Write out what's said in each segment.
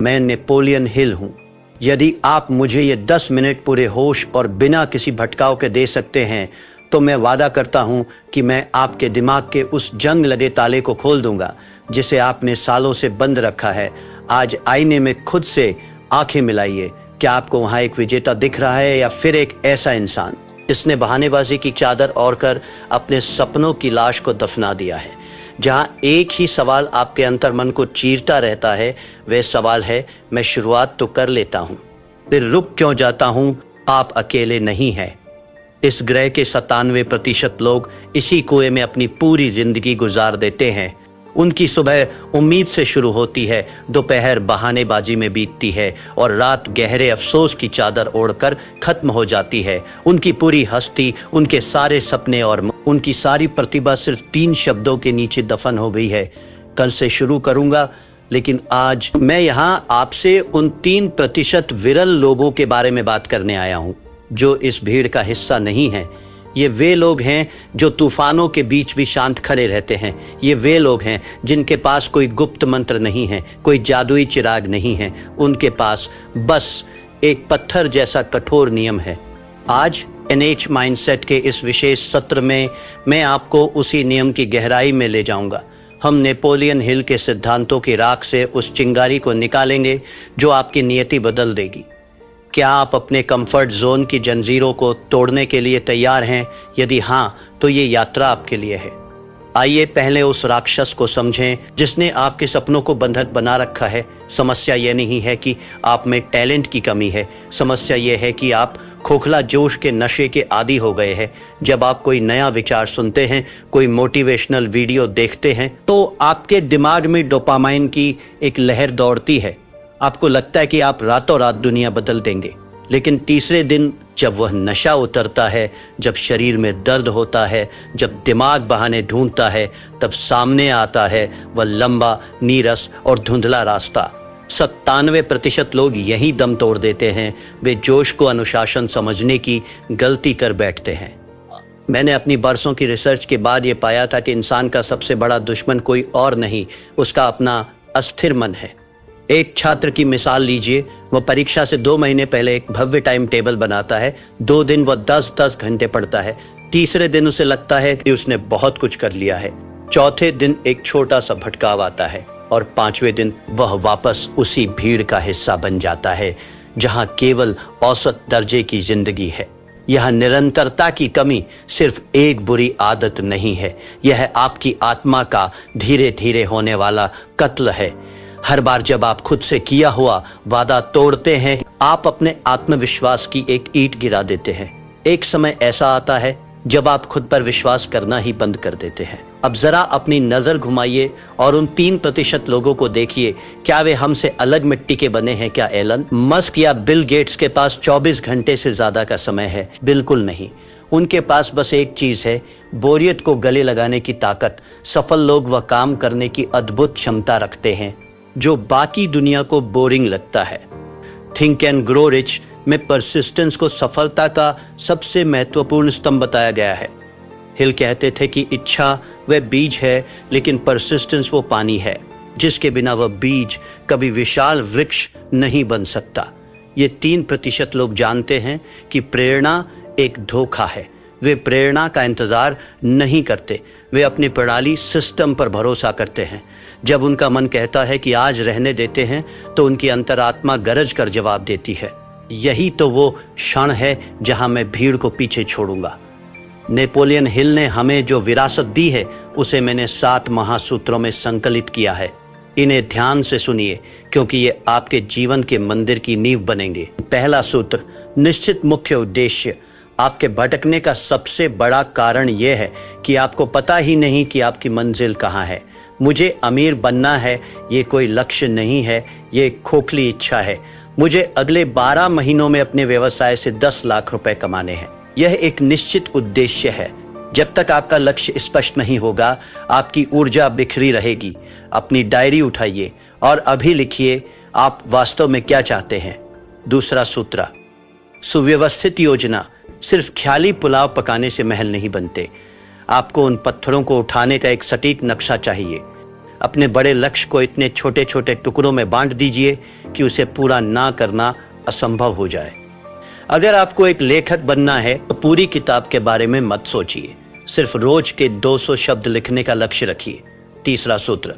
मैं Napoleon Hill हूं। यदि आप मुझे ये 10 मिनट पूरे होश और बिना किसी भटकाव के दे सकते हैं तो मैं वादा करता हूं कि मैं आपके दिमाग के उस जंग लगे ताले को खोल दूंगा जिसे आपने सालों से बंद रखा है। आज आईने में खुद से आंखें मिलाइए। क्या आपको वहां एक विजेता दिख रहा है या फिर एक ऐसा इंसान जिसने बहानेबाजी की चादर ओढ़कर अपने सपनों की लाश को दफना दिया है? जहां एक ही सवाल आपके अंतर्मन को चीरता रहता है, वह सवाल है, मैं शुरुआत तो कर लेता हूं, फिर रुक क्यों जाता हूं? आप अकेले नहीं हैं। इस ग्रह के 97% लोग इसी कुएं में अपनी पूरी जिंदगी गुजार देते हैं। उनकी सुबह उम्मीद से शुरू होती है, दोपहर बहानेबाजी में बीतती है और रात गहरे अफसोस की चादर ओढ़कर खत्म हो जाती है। उनकी पूरी हस्ती, उनके सारे सपने और उनकी सारी प्रतिभा सिर्फ 3 शब्दों के नीचे दफन हो गई है, कल से शुरू करूंगा। लेकिन आज मैं यहाँ आपसे उन 3% विरल लोगों के बारे में बात करने आया हूँ जो इस भीड़ का हिस्सा नहीं है। ये वे लोग हैं जो तूफानों के बीच भी शांत खड़े रहते हैं। ये वे लोग हैं जिनके पास कोई गुप्त मंत्र नहीं है, कोई जादुई चिराग नहीं है। उनके पास बस एक पत्थर जैसा कठोर नियम है। आज एनएच माइंडसेट के इस विशेष सत्र में मैं आपको उसी नियम की गहराई में ले जाऊंगा। हम नेपोलियन हिल के सिद्धांतों की राख से उस चिंगारी को निकालेंगे जो आपकी नियति बदल देगी। क्या आप अपने कंफर्ट जोन की जंजीरों को तोड़ने के लिए तैयार हैं? यदि हाँ, तो ये यात्रा आपके लिए है। आइए पहले उस राक्षस को समझें जिसने आपके सपनों को बंधक बना रखा है। समस्या यह नहीं है कि आप में टैलेंट की कमी है, समस्या यह है कि आप खोखला जोश के नशे के आदी हो गए हैं। जब आप कोई नया विचार सुनते हैं, कोई मोटिवेशनल वीडियो देखते हैं, तो आपके दिमाग में डोपामाइन की एक लहर दौड़ती है। आपको लगता है कि आप रातों रात दुनिया बदल देंगे। लेकिन तीसरे दिन जब वह नशा उतरता है, जब शरीर में दर्द होता है, जब दिमाग बहाने ढूंढता है, तब सामने आता है वह लंबा, नीरस और धुंधला रास्ता। 97% लोग यही दम तोड़ देते हैं। वे जोश को अनुशासन समझने की गलती कर बैठते हैं। मैंने अपनी बरसों की रिसर्च के बाद ये पाया था कि इंसान का सबसे बड़ा दुश्मन कोई और नहीं, उसका अपना अस्थिर मन है। एक छात्र की मिसाल लीजिए। वह परीक्षा से 2 महीने पहले एक भव्य टाइम टेबल बनाता है। 2 दिन वह 10-10 घंटे पढ़ता है। तीसरे दिन उसे लगता है कि उसने बहुत कुछ कर लिया है। चौथे दिन एक छोटा सा भटकाव आता है और 5वें दिन वह वापस उसी भीड़ का हिस्सा बन जाता है जहां केवल औसत दर्जे की जिंदगी है। यह निरंतरता की कमी सिर्फ एक बुरी आदत नहीं है, यह आपकी आत्मा का धीरे धीरे होने वाला कत्ल है। हर बार जब आप खुद से किया हुआ वादा तोड़ते हैं, आप अपने आत्मविश्वास की एक ईंट गिरा देते हैं। एक समय ऐसा आता है जब आप खुद पर विश्वास करना ही बंद कर देते हैं। अब जरा अपनी नजर घुमाइए और उन 3% लोगों को देखिए। क्या वे हमसे अलग मिट्टी के बने हैं? क्या एलन मस्क या बिल गेट्स के पास 24 घंटे से ज्यादा का समय है? बिल्कुल नहीं। उनके पास बस एक चीज है, बोरियत को गले लगाने की ताकत। सफल लोग वह काम करने की अद्भुत क्षमता रखते हैं जो बाकी दुनिया को बोरिंग लगता है। थिंक एंड ग्रो रिच में परसिस्टेंस को सफलता का सबसे महत्वपूर्ण स्तंभ बताया गया है। हिल कहते थे कि इच्छा वह बीज है, लेकिन परसिस्टेंस वो पानी है जिसके बिना वह बीज कभी विशाल वृक्ष नहीं बन सकता। ये 3% लोग जानते हैं कि प्रेरणा एक धोखा है। वे प्रेरणा का इंतजार नहीं करते, वे अपनी प्रणाली सिस्टम पर भरोसा करते हैं। जब उनका मन कहता है कि आज रहने देते हैं, तो उनकी अंतरात्मा गरज कर जवाब देती है, यही तो वो क्षण है जहां मैं भीड़ को पीछे छोड़ूंगा। नेपोलियन हिल ने हमें जो विरासत दी है उसे मैंने 7 महासूत्रों में संकलित किया है। इन्हें ध्यान से सुनिए क्योंकि ये आपके जीवन के मंदिर की नींव बनेंगे। पहला सूत्र, निश्चित मुख्य उद्देश्य। आपके भटकने का सबसे बड़ा कारण यह है कि आपको पता ही नहीं कि आपकी मंजिल कहाँ है। मुझे अमीर बनना है, ये कोई लक्ष्य नहीं है, ये एक खोखली इच्छा है। मुझे अगले 12 महीनों में अपने व्यवसाय से 10 लाख रुपए कमाने हैं। यह एक निश्चित उद्देश्य है। जब तक आपका लक्ष्य स्पष्ट नहीं होगा, आपकी ऊर्जा बिखरी रहेगी। अपनी डायरी उठाइए और अभी लिखिए आप वास्तव में क्या चाहते हैं। दूसरा सूत्र, सुव्यवस्थित योजना। सिर्फ ख्याली पुलाव पकाने से महल नहीं बनते। आपको उन पत्थरों को उठाने का एक सटीक नक्शा चाहिए। अपने बड़े लक्ष्य को इतने छोटे छोटे टुकड़ों में बांट दीजिए कि उसे पूरा ना करना असंभव हो जाए। अगर आपको एक लेखक बनना है तो पूरी किताब के बारे में मत सोचिए, सिर्फ रोज के 200 शब्द लिखने का लक्ष्य रखिए। तीसरा सूत्र,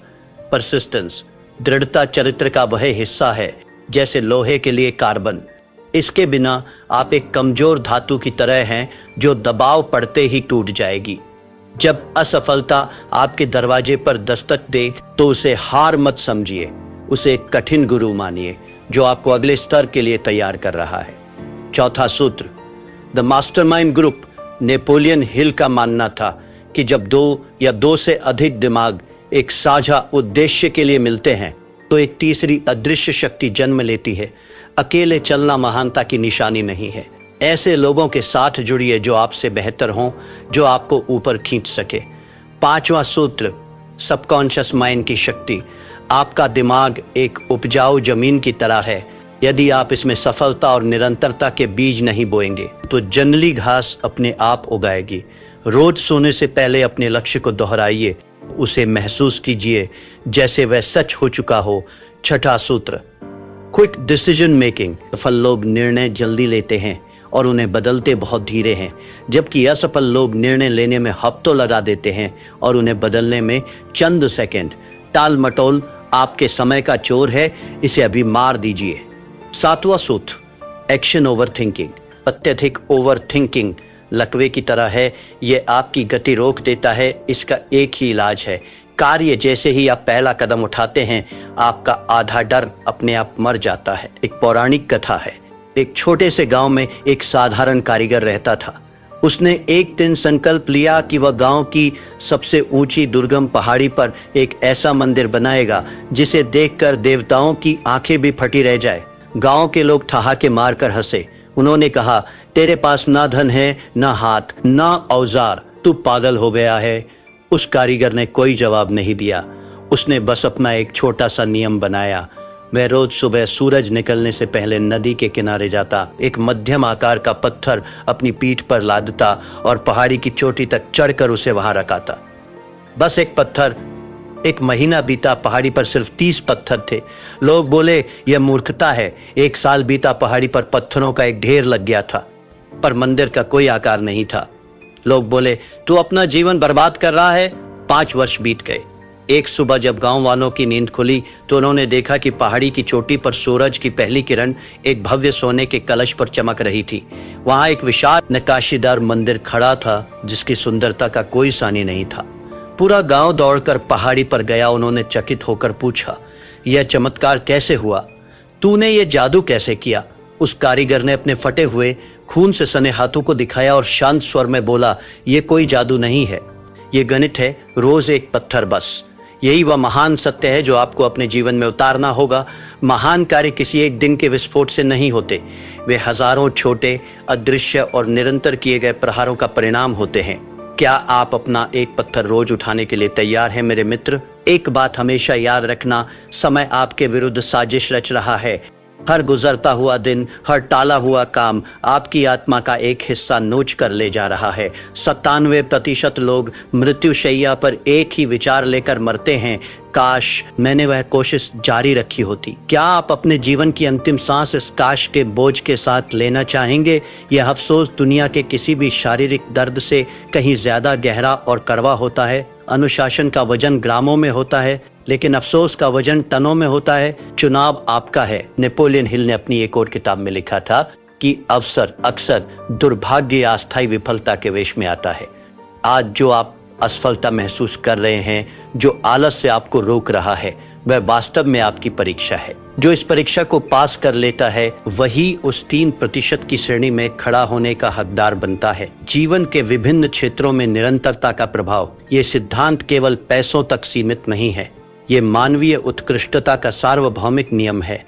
परसिस्टेंस। दृढ़ता चरित्र का वह हिस्सा है जैसे लोहे के लिए कार्बन। इसके बिना आप एक कमजोर धातु की तरह हैं जो दबाव पड़ते ही टूट जाएगी। जब असफलता आपके दरवाजे पर दस्तक दे तो उसे हार मत समझिए, उसे एक कठिन गुरु मानिए जो आपको अगले स्तर के लिए तैयार कर रहा है। चौथा सूत्र, the mastermind group. Napoleon Hill का मानना था कि जब 2 या 2 से अधिक दिमाग एक साझा उद्देश्य के लिए मिलते हैं तो एक तीसरी अदृश्य शक्ति जन्म लेती है। अकेले चलना महानता की निशानी नहीं है। ऐसे लोगों के साथ जुड़िए जो आपसे बेहतर हों, जो आपको ऊपर खींच सके। पांचवा सूत्र, सबकॉन्शियस माइंड की शक्ति। आपका दिमाग एक उपजाऊ जमीन की तरह है। यदि आप इसमें सफलता और निरंतरता के बीज नहीं बोएंगे तो जंगली घास अपने आप उगाएगी। रोज सोने से पहले अपने लक्ष्य को दोहराइए, उसे महसूस कीजिए जैसे वह सच हो चुका हो। छठा सूत्र, क्विक डिसीजन मेकिंग। सफल लोग निर्णय जल्दी लेते हैं और उन्हें बदलते बहुत धीरे हैं, जबकि असफल लोग निर्णय लेने में हफ्तों लगा देते हैं और उन्हें बदलने में चंद सेकंड। टाल मटोल आपके समय का चोर है, इसे अभी मार दीजिए। सातवां सूत्र, एक्शन ओवर थिंकिंग। अत्यधिक ओवर थिंकिंग लकवे की तरह है, यह आपकी गति रोक देता है। इसका एक ही इलाज है, कार्य। जैसे ही आप पहला कदम उठाते हैं आपका आधा डर अपने आप मर जाता है। एक पौराणिक कथा है। एक छोटे से गांव में एक साधारण कारीगर रहता था। उसने एक दिन संकल्प लिया कि वह गांव की सबसे ऊंची दुर्गम पहाड़ी पर एक ऐसा मंदिर बनाएगा जिसे देखकर देवताओं की आंखें भी फटी रह जाए। गांव के लोग ठहाके मारकर हंसे। उन्होंने कहा, तेरे पास ना धन है, ना हाथ, ना औजार, तू पागल हो गया है। उस कारीगर ने कोई जवाब नहीं दिया। उसने बस अपना एक छोटा सा नियम बनाया। वह रोज सुबह सूरज निकलने से पहले नदी के किनारे जाता, एक मध्यम आकार का पत्थर अपनी पीठ पर लादता और पहाड़ी की चोटी तक चढ़कर उसे वहां रखाता। बस एक पत्थर। एक महीना बीता, पहाड़ी पर सिर्फ 30 पत्थर थे। लोग बोले, यह मूर्खता है। 1 साल बीता, पहाड़ी पर पत्थरों का एक ढेर लग गया था, पर मंदिर का कोई आकार नहीं था। लोग बोले, तू अपना जीवन बर्बाद कर रहा है। 5 वर्ष बीत गए। एक सुबह जब गांव वालों की नींद खुली तो उन्होंने देखा कि पहाड़ी की चोटी पर सूरज की पहली किरण एक भव्य सोने के कलश पर चमक रही थी। वहां एक विशाल नक्काशीदार मंदिर खड़ा था जिसकी सुंदरता का कोई सानी नहीं था। पूरा गांव दौड़कर पहाड़ी पर गया। उन्होंने चकित होकर पूछा, यह चमत्कार कैसे हुआ? तूने ये जादू कैसे किया? उस कारीगर ने अपने फटे हुए खून से सने हाथों को दिखाया और शांत स्वर में बोला, यह कोई जादू नहीं है, ये गणित है। रोज एक पत्थर बस। यही वह महान सत्य है जो आपको अपने जीवन में उतारना होगा। महान कार्य किसी एक दिन के विस्फोट से नहीं होते, वे हजारों छोटे, अदृश्य और निरंतर किए गए प्रहारों का परिणाम होते हैं। क्या आप अपना एक पत्थर रोज उठाने के लिए तैयार हैं मेरे मित्र? एक बात हमेशा याद रखना, समय आपके विरुद्ध साजिश रच रहा है। हर गुजरता हुआ दिन, हर टाला हुआ काम आपकी आत्मा का एक हिस्सा नोच कर ले जा रहा है। 97% लोग मृत्युशैया पर एक ही विचार लेकर मरते हैं, काश मैंने वह कोशिश जारी रखी होती। क्या आप अपने जीवन की अंतिम सांस इस काश के बोझ के साथ लेना चाहेंगे? यह अफसोस दुनिया के किसी भी शारीरिक दर्द से कहीं ज्यादा गहरा और कड़वा होता है। अनुशासन का वजन ग्रामों में होता है, लेकिन अफसोस का वजन टनों में होता है। चुनाव आपका है। नेपोलियन हिल ने अपनी एक और किताब में लिखा था कि अवसर अक्सर दुर्भाग्य या अस्थायी विफलता के वेश में आता है। आज जो आप असफलता महसूस कर रहे हैं, जो आलस से आपको रोक रहा है, वह वास्तव में आपकी परीक्षा है। जो इस परीक्षा को पास कर लेता है वही उस 3% की श्रेणी में खड़ा होने का हकदार बनता है। जीवन के विभिन्न क्षेत्रों में निरंतरता का प्रभाव, ये सिद्धांत केवल पैसों तक सीमित नहीं है, ये मानवीय उत्कृष्टता का सार्वभौमिक नियम है।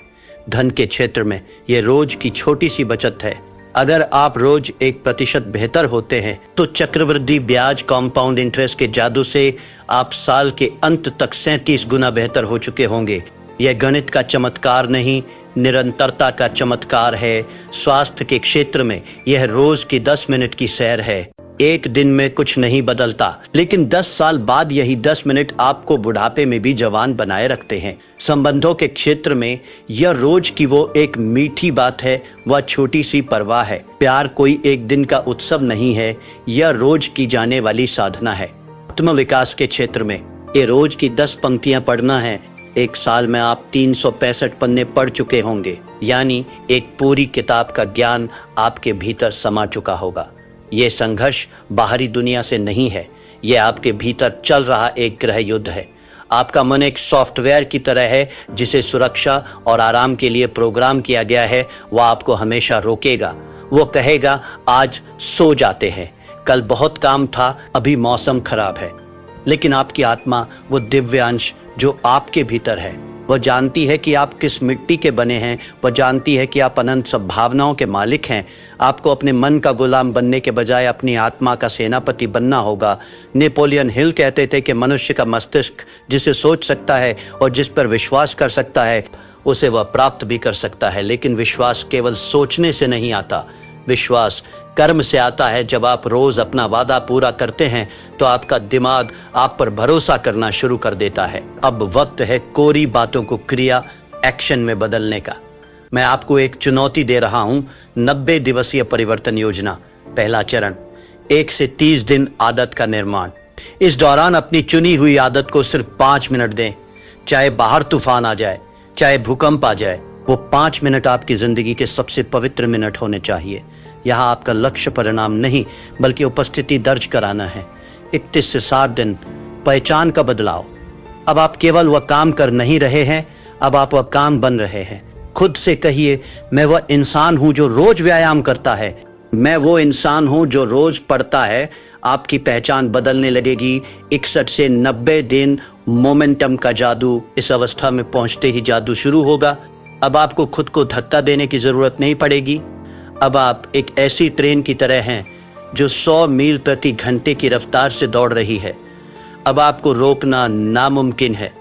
धन के क्षेत्र में ये रोज की छोटी सी बचत है। अगर आप रोज 1% बेहतर होते हैं तो चक्रवृद्धि ब्याज, कंपाउंड इंटरेस्ट के जादू से आप साल के अंत तक 37 गुना बेहतर हो चुके होंगे। यह गणित का चमत्कार नहीं, निरंतरता का चमत्कार है। स्वास्थ्य के क्षेत्र में यह रोज की 10 मिनट की सैर है। एक दिन में कुछ नहीं बदलता, लेकिन 10 साल बाद यही 10 मिनट आपको बुढ़ापे में भी जवान बनाए रखते हैं। संबंधों के क्षेत्र में यह रोज की वो एक मीठी बात है, वह छोटी सी परवाह है। प्यार कोई एक दिन का उत्सव नहीं है, यह रोज की जाने वाली साधना है। आत्म विकास के क्षेत्र में ये रोज की 10 पंक्तियां पढ़ना है। एक साल में आप 365 पन्ने पढ़ चुके होंगे, यानी एक पूरी किताब का ज्ञान आपके भीतर समा चुका होगा। ये संघर्ष बाहरी दुनिया से नहीं है, ये आपके भीतर चल रहा एक गृह युद्ध है। आपका मन एक सॉफ्टवेयर की तरह है जिसे सुरक्षा और आराम के लिए प्रोग्राम किया गया है। वह आपको हमेशा रोकेगा। वो कहेगा आज सो जाते हैं, कल बहुत काम था, अभी मौसम खराब है। लेकिन आपकी आत्मा, वो दिव्य अंश जो आपके भीतर है, वह जानती है कि आप किस मिट्टी के बने हैं। वह जानती है कि आप अनंत संभावनाओं के मालिक हैं। आपको अपने मन का गुलाम बनने के बजाय अपनी आत्मा का सेनापति बनना होगा। नेपोलियन हिल कहते थे कि मनुष्य का मस्तिष्क जिसे सोच सकता है और जिस पर विश्वास कर सकता है, उसे वह प्राप्त भी कर सकता है। लेकिन विश्वास केवल सोचने से नहीं आता, विश्वास कर्म से आता है। जब आप रोज अपना वादा पूरा करते हैं तो आपका दिमाग आप पर भरोसा करना शुरू कर देता है। अब वक्त है कोरी बातों को क्रिया, एक्शन में बदलने का। मैं आपको एक चुनौती दे रहा हूं, 90 दिवसीय परिवर्तन योजना। पहला चरण, 1 से 30 दिन आदत का निर्माण। इस दौरान अपनी चुनी हुई आदत को सिर्फ 5 मिनट दें। चाहे बाहर तूफान आ जाए, चाहे भूकंप आ जाए, वो 5 मिनट आपकी जिंदगी के सबसे पवित्र मिनट होने चाहिए। यहाँ आपका लक्ष्य परिणाम नहीं, बल्कि उपस्थिति दर्ज कराना है। 31 से 60 दिन, पहचान का बदलाव। अब आप केवल वह काम कर नहीं रहे हैं, अब आप वह काम बन रहे हैं। खुद से कहिए, मैं वह इंसान हूं जो रोज व्यायाम करता है, मैं वो इंसान हूं जो रोज पढ़ता है। आपकी पहचान बदलने लगेगी। 61 से 90 दिन, मोमेंटम का जादू। इस अवस्था में पहुंचते ही जादू शुरू होगा। अब आपको खुद को धक्का देने की जरूरत नहीं पड़ेगी। अब आप एक ऐसी ट्रेन की तरह हैं जो 100 मील प्रति घंटे की रफ्तार से दौड़ रही है। अब आपको रोकना नामुमकिन है।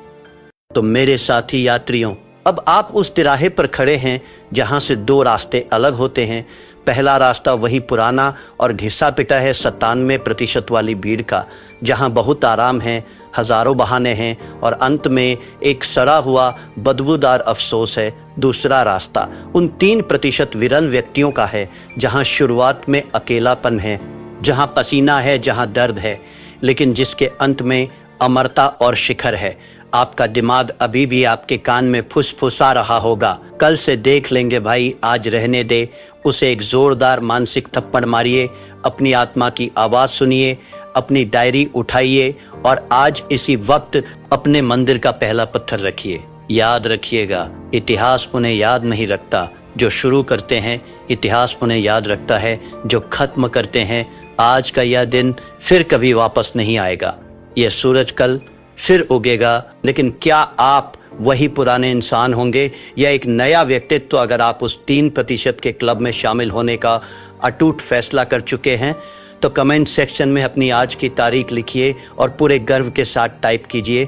तो मेरे साथी यात्रियों, अब आप उस तिराहे पर खड़े हैं जहां से 2 रास्ते अलग होते हैं। पहला रास्ता वही पुराना और घिसा पिटा है 97% वाली भीड़ का, जहां बहुत आराम है, हजारों बहाने हैं और अंत में एक सड़ा हुआ बदबूदार अफसोस है। दूसरा रास्ता उन 3% विरल व्यक्तियों का है जहां शुरुआत में अकेलापन है, जहां पसीना है, जहां दर्द है, लेकिन जिसके अंत में अमरता और शिखर है। आपका दिमाग अभी भी आपके कान में फुसफुसा रहा होगा, कल से देख लेंगे भाई, आज रहने दे। उसे एक जोरदार मानसिक थप्पड़ मारिए, अपनी आत्मा की आवाज सुनिए, अपनी डायरी उठाइए और आज इसी वक्त अपने मंदिर का पहला पत्थर रखिए। याद रखिएगा, इतिहास उन्हें याद नहीं रखता जो शुरू करते हैं, इतिहास उन्हें याद रखता है जो खत्म करते हैं। आज का यह दिन फिर कभी वापस नहीं आएगा। यह सूरज कल फिर उगेगा, लेकिन क्या आप वही पुराने इंसान होंगे या एक नया व्यक्तित्व? अगर आप उस 3% के क्लब में शामिल होने का अटूट फैसला कर चुके हैं तो कमेंट सेक्शन में अपनी आज की तारीख लिखिए और पूरे गर्व के साथ टाइप कीजिए,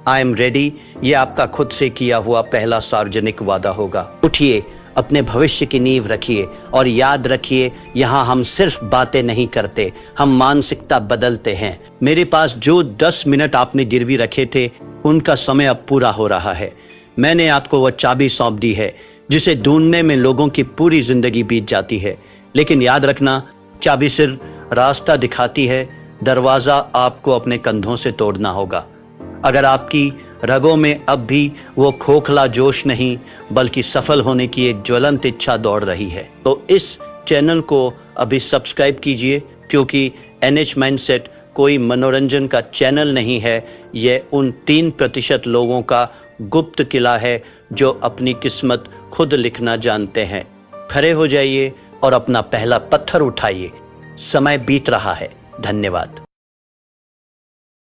आई एम रेडी। ये आपका खुद से किया हुआ पहला सार्वजनिक वादा होगा। उठिए, अपने भविष्य की नींव रखिए और याद रखिए, यहाँ हम सिर्फ बातें नहीं करते, हम मानसिकता बदलते हैं। मेरे पास जो 10 मिनट आपने गिरवी रखे थे, उनका समय अब पूरा हो रहा है। मैंने आपको वह चाबी सौंप दी है जिसे ढूंढने में लोगों की पूरी जिंदगी बीत जाती है। लेकिन याद रखना, चाबी सिर्फ रास्ता दिखाती है, दरवाजा आपको अपने कंधों से तोड़ना होगा। अगर आपकी रगों में अब भी वो खोखला जोश नहीं, बल्कि सफल होने की एक ज्वलंत इच्छा दौड़ रही है, तो इस चैनल को अभी सब्सक्राइब कीजिए, क्योंकि NH माइंडसेट कोई मनोरंजन का चैनल नहीं है। यह उन 3% लोगों का गुप्त किला है जो अपनी किस्मत खुद लिखना जानते हैं। खड़े हो जाइए और अपना पहला पत्थर उठाइए। समय बीत रहा है। धन्यवाद।